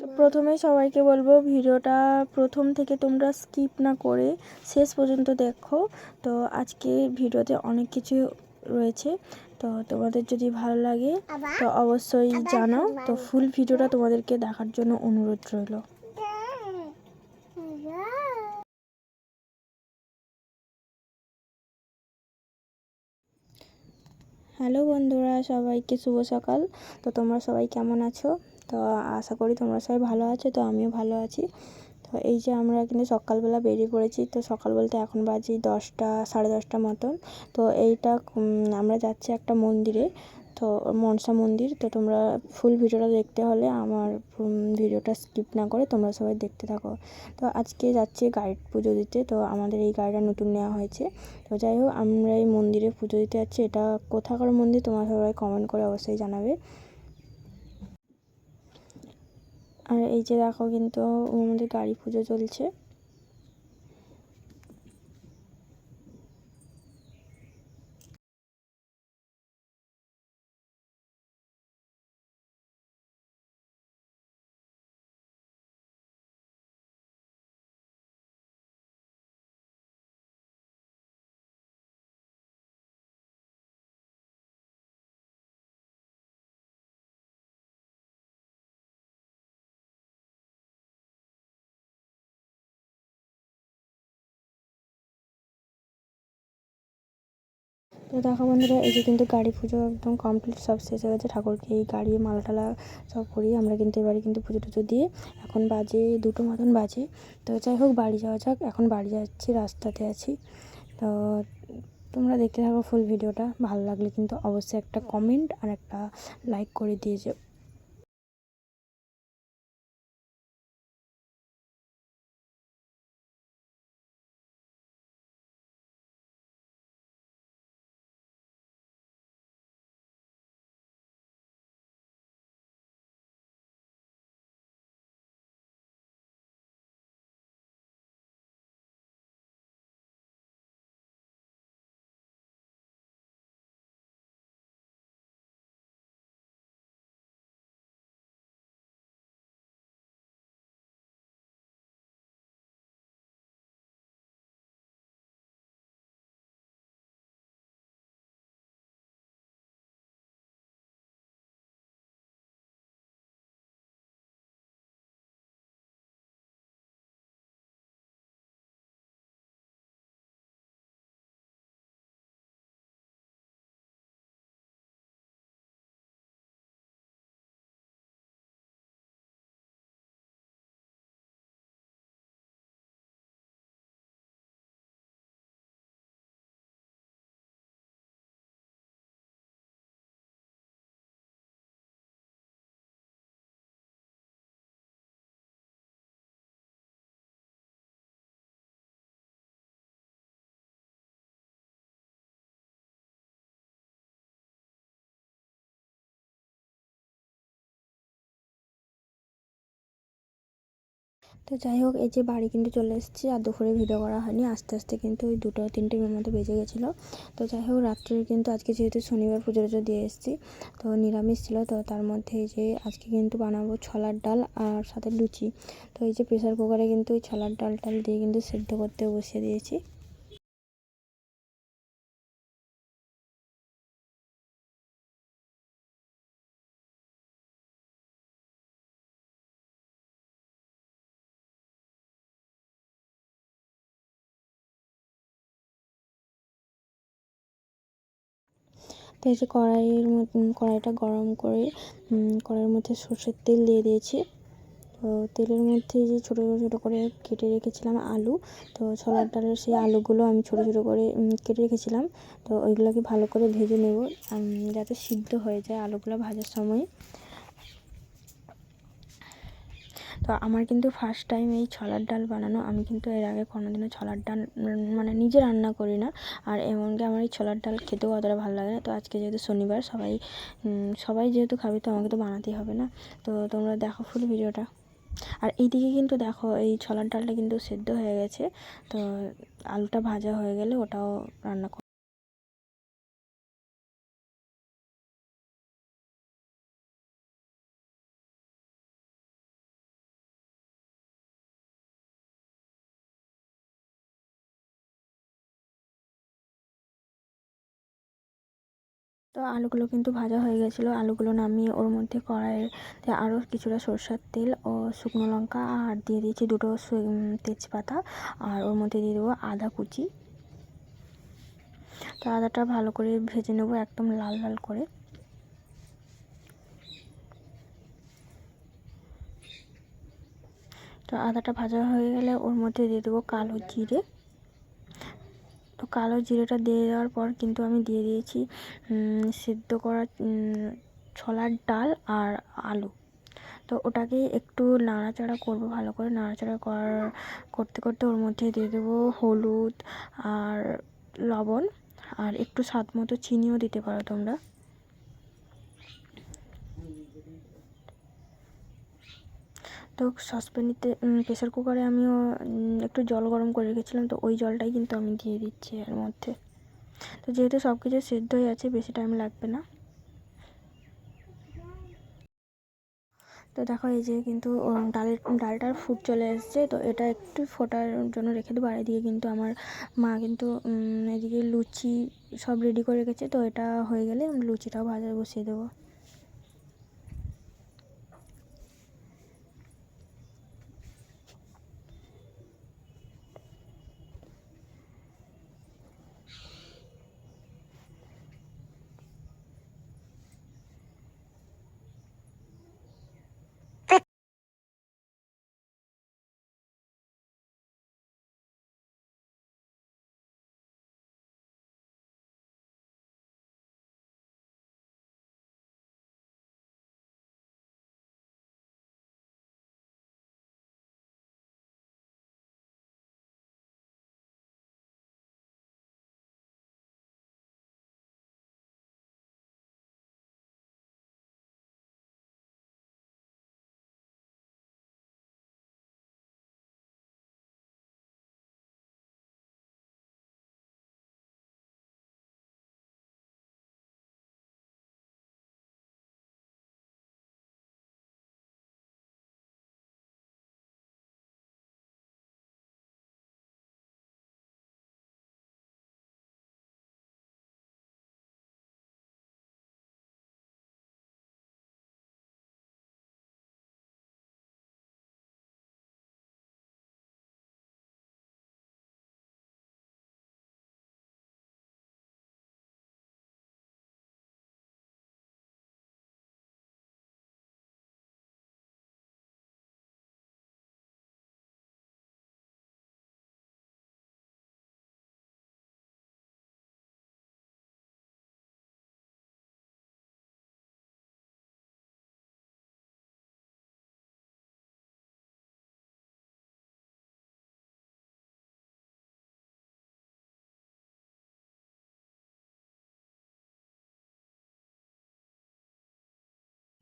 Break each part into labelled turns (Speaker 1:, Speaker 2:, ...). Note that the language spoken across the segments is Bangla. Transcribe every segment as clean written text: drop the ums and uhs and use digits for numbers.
Speaker 1: তো প্রথমেই সবাইকে বলবো ভিডিওটা প্রথম থেকে তোমরা স্কিপ না করে শেষ পর্যন্ত দেখো। তো আজকে ভিডিওতে অনেক কিছু রয়েছে, তো তোমাদের যদি ভালো লাগে তো অবশ্যই জানাও। তো ফুল ভিডিওটা তোমাদেরকে দেখার জন্য অনুরোধ রইল। হ্যালো বন্ধুরা, সবাইকে শুভ সকাল। তো তোমরা সবাই কেমন আছো? তো আশা করি তোমরা সবাই ভালো আছো। তো আমিও ভালো আছি। তো এই যে আমরা কিন্তু সকালবেলা বেরিয়ে পড়েছি। তো সকাল বলতে এখন বাজে 10টা, সাড়ে 10টা মতন। তো এইটা আমরা যাচ্ছি একটা মন্দিরে, তো মনসা মন্দির। তো তোমরা ফুল ভিডিওটা দেখতে হলে আমার ভিডিওটা স্কিপ না করে তোমরা সবাই দেখতে থাকো। তো আজকে যাচ্ছি গাইড পুজো দিতে। তো আমাদের এই গাড়িটা নতুন নেওয়া হয়েছে। তো যাই হোক, আমরা এই মন্দিরে পুজো দিতে যাচ্ছি। এটা কোথাকার মন্দির তোমরা সবাই কমেন্ট করে অবশ্যই জানাবে। আর এই যে দেখো, কিন্তু আমাদের গাড়ি পুজো চলছে। তো দেখো বন্ধুরা, এই যে কিন্তু গাড়ি পুজো একদম কমপ্লিট, সব শেষ হয়ে গেছে। ঠাকুরকে এই গাড়ি মালা টালা সব করিয়ে আমরা কিন্তু এবারে কিন্তু পুজো টুজো দিয়ে এখন বাজে 2টো মতন বাজে। তো যাই হোক, বাড়ি যাওয়া যাক। এখন বাড়ি যাচ্ছি, রাস্তাতে আছি। তো তোমরা দেখতে থাকো ফুল ভিডিওটা। ভালো লাগলে কিন্তু অবশ্যই একটা কমেন্ট আর একটা লাইক করে দিয়ে যেও। তো যাই হোক, এই যে বাড়ি কিন্তু চলে এসেছি। আর দুপুরে ভিডিও করা হয়নি, আস্তে আস্তে কিন্তু ওই 2টো 3টের মতো বেজে গেছিলো। তো যাই হোক, রাত্রে কিন্তু আজকে যেহেতু শনিবার পুজো টুজো দিয়ে এসেছি, তো নিরামিষ ছিল। তো তার মধ্যে এই যে আজকে কিন্তু বানাবো ছোলার ডাল আর সাথে লুচি। তো এই যে প্রেসার কুকারে কিন্তু ওই ছোলার ডাল দিয়ে কিন্তু সেদ্ধ করতে বসিয়ে দিয়েছি। তো এই যে কড়াইটা গরম করে কড়াইয়ের মধ্যে সর্ষের তেল দিয়ে দিয়েছি। তো তেলের মধ্যে যে ছোটো ছোটো করে কেটে রেখেছিলাম আলু, তো ছোলার ডালের সেই আলুগুলো আমি ছোটো ছোটো করে কেটে রেখেছিলাম। তো ওইগুলোকে ভালো করে ভেজে নেব, যাতে সিদ্ধ হয়ে যায় আলুগুলো ভাজার সময়। তো আমার কিন্তু ফার্স্ট টাইম এই ছোলার ডাল বানানো। আমি কিন্তু এর আগে কোনোদিনও ছোলার ডাল মানে নিজে রান্না করি না। আর এমনকি আমার এই ছোলার ডাল খেতেও অতটা ভালো লাগে না। তো আজকে যেহেতু শনিবার, সবাই যেহেতু খাবে, তো আমাকে তো বানাতেই হবে না। তো তোমরা দেখো ফুল ভিডিওটা। আর এইদিকে কিন্তু দেখো, এই ছোলার ডালটা কিন্তু সেদ্ধ হয়ে গেছে। তো আলুটা ভাজা হয়ে গেলে ওটাও রান্না তো আলুগুলো কিন্তু ভাজা হয়ে গেছিলো। আলুগুলো নামিয়ে ওর মধ্যে কড়াইতে আরও কিছুটা সরষের তেল ও শুকনো লঙ্কা আর দিয়ে দিয়েছি দুটো তেজপাতা, আর ওর মধ্যে দিয়ে দেবো আদা কুচি। তো আদাটা ভালো করে ভেজে নেব একদম লাল লাল করে। তো আদাটা ভাজা হয়ে গেলে ওর মধ্যে দিয়ে দেবো কালো জিরে। তো কালো জিরেটা দিয়ে দেওয়ার পর কিন্তু আমি দিয়ে দিয়েছি সেদ্ধ করা ছোলার ডাল আর আলু। তো ওটাকে একটু নাড়াচাড়া করবো, ভালো করে নাড়াচাড়া করতে করতে ওর মধ্যে দিয়ে দেবো হলুদ আর লবণ, আর একটু স্বাদ মতো চিনিও দিতে পারো তোমরা। তো সসপ্যানেতে প্রেসার কুকারে আমিও একটু জল গরম করে রেখেছিলাম, তো ওই জলটাই কিন্তু আমি দিয়ে দিচ্ছি এর মধ্যে। তো যেহেতু সব কিছু সেদ্ধ হয়ে আছে, বেশি টাইম লাগবে না। তো দেখো এই যে কিন্তু ডালটার ফুট চলে এসছে। তো এটা একটু ফোটার জন্য রেখে দেবো। আর এদিকে কিন্তু আমার মা কিন্তু এদিকে লুচি সব রেডি করে রেখেছে। তো এটা হয়ে গেলে আমি লুচিটাও ভাজা বসিয়ে দেবো।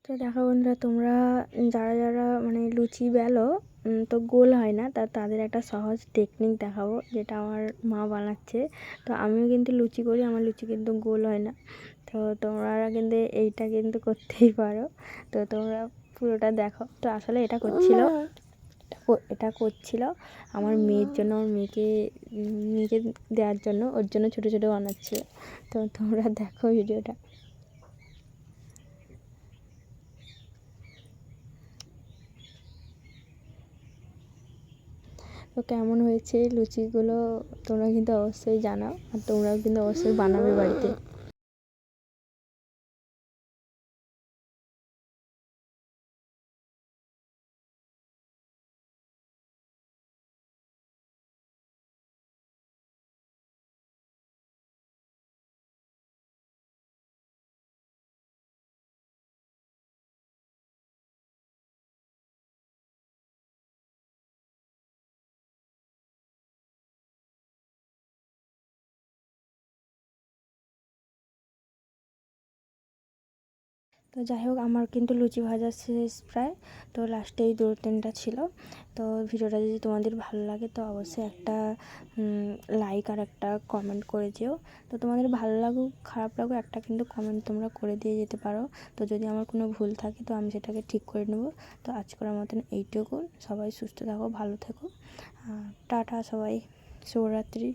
Speaker 1: তো দেখো বন্ধুরা, তোমরা যারা যারা মানে লুচি বেলো তো গোল হয় না, তাদের একটা সহজ টেকনিক দেখাবো, যেটা আমার মা বানাচ্ছে। তো আমিও কিন্তু লুচি করি, আমার লুচি কিন্তু গোল হয় না। তো তোমরা কিন্তু এইটা কিন্তু করতেই পারো। তো তোমরা পুরোটা দেখো। তো আসলে এটা করছিল আমার মেয়ের জন্য, আমার মেয়েকে দেওয়ার জন্য, ওর জন্য ছোটো ছোটো বানাচ্ছে। তো তোমরা দেখো ভিডিওটা। তো কেমন হয়েছে লুচিগুলো তোমরা কিন্তু অবশ্যই জানাও, আর তোমরাও কিন্তু অবশ্যই বানাবে বাড়িতে। তো যাই হোক, আমার কিন্তু লুচি ভাজা শেষ প্রায়। তো লাস্টে এই 2-3টা ছিল। তো ভিডিওটা যদি তোমাদের ভালো লাগে তো অবশ্যই একটা লাইক আর একটা কমেন্ট করে যেও। তো তোমাদের ভালো লাগুক খারাপ লাগুক, একটা কিন্তু কমেন্ট তোমরা করে দিয়ে যেতে পারো। তো যদি আমার কোনো ভুল থাকে তো আমি সেটাকে ঠিক করে নেব। তো আজকের মতন এইটুকু। সবাই সুস্থ থাকো, ভালো থেকো। টাটা সবাই, শুভরাত্রি।